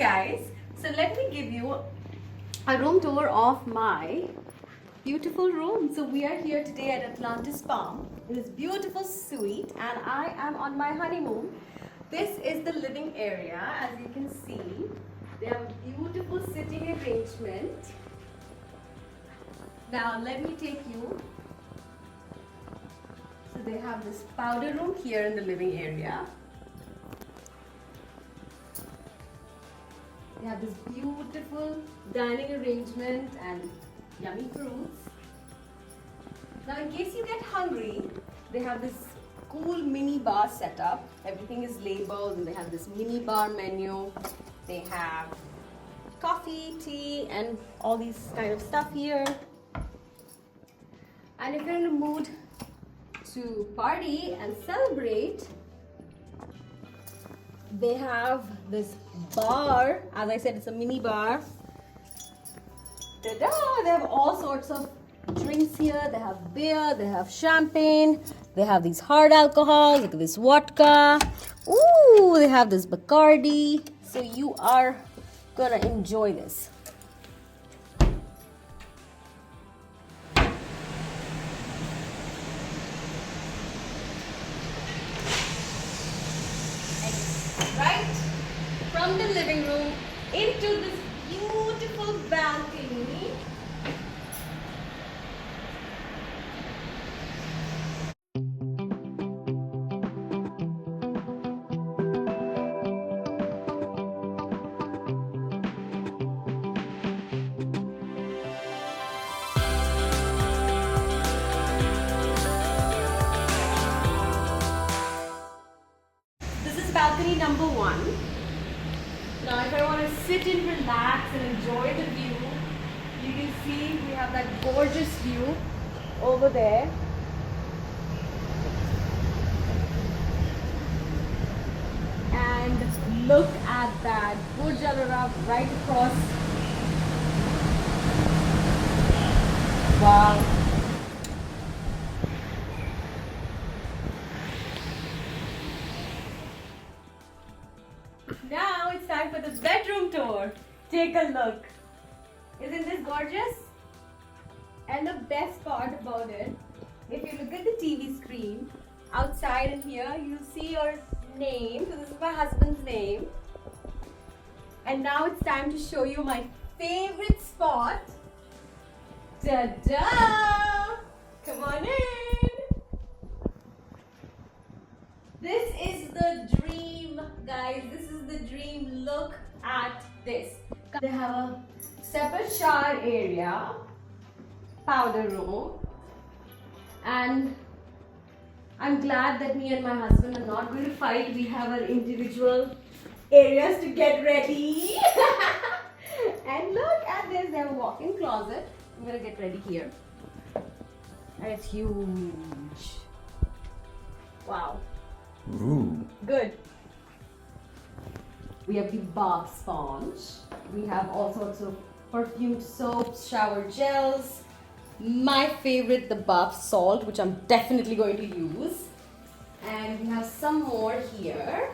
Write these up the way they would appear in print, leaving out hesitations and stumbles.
guys, so let me give you a room tour of my beautiful room. So we are here today at Atlantis Palm in this beautiful suite, and I am on my honeymoon. This is the living area. As you can see, they have a beautiful sitting arrangement. Now let me take you. So they have this powder room here in the living area. They have this beautiful dining arrangement and yummy fruits. Now in case you get hungry, they have this cool mini bar setup. Everything is labeled and they have this mini bar menu. They have coffee, tea and all these kind of stuff here. And if you're in a mood to party and celebrate, they have this bar. As I said, it's a mini bar. Ta-da! They have all sorts of drinks here. They have beer, they have champagne, they have these hard alcohols. Look at this vodka. Ooh, they have this Bacardi. So you are gonna enjoy this. Right from the living room into this beautiful balcony. This is balcony number 1. Now if I want to sit and relax and enjoy the view, you can see we have that gorgeous view over there. And look at that Burj Al Arab right across. Wow. Now it's time for the bedroom tour. Take a look. Isn't this gorgeous? And the best part about it, if you look at the TV screen, outside in here, you'll see your name. So this is my husband's name. And now it's time to show you my favorite spot. Ta-da! Come on in. This is the dream, guys. This is the dream. Look at this. They have a separate shower area, powder room, and I'm glad that me and my husband are not going to fight. We have our individual areas to get ready. And look at this. They have a walk-in closet. I'm going to get ready here. And it's huge. Wow. Ooh. Good. We have the bath sponge. We have all sorts of perfumed soaps, shower gels. My favorite, the bath salt, which I'm definitely going to use. And we have some more here.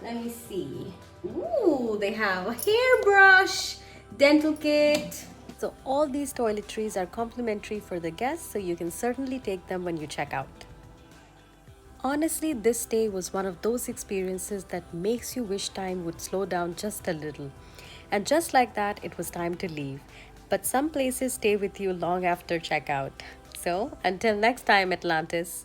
Let me see. Ooh, they have a hairbrush, dental kit. So all these toiletries are complimentary for the guests, so you can certainly take them when you check out. Honestly, this stay was one of those experiences that makes you wish time would slow down just a little. And just like that, it was time to leave. But some places stay with you long after checkout. So, until next time, Atlantis.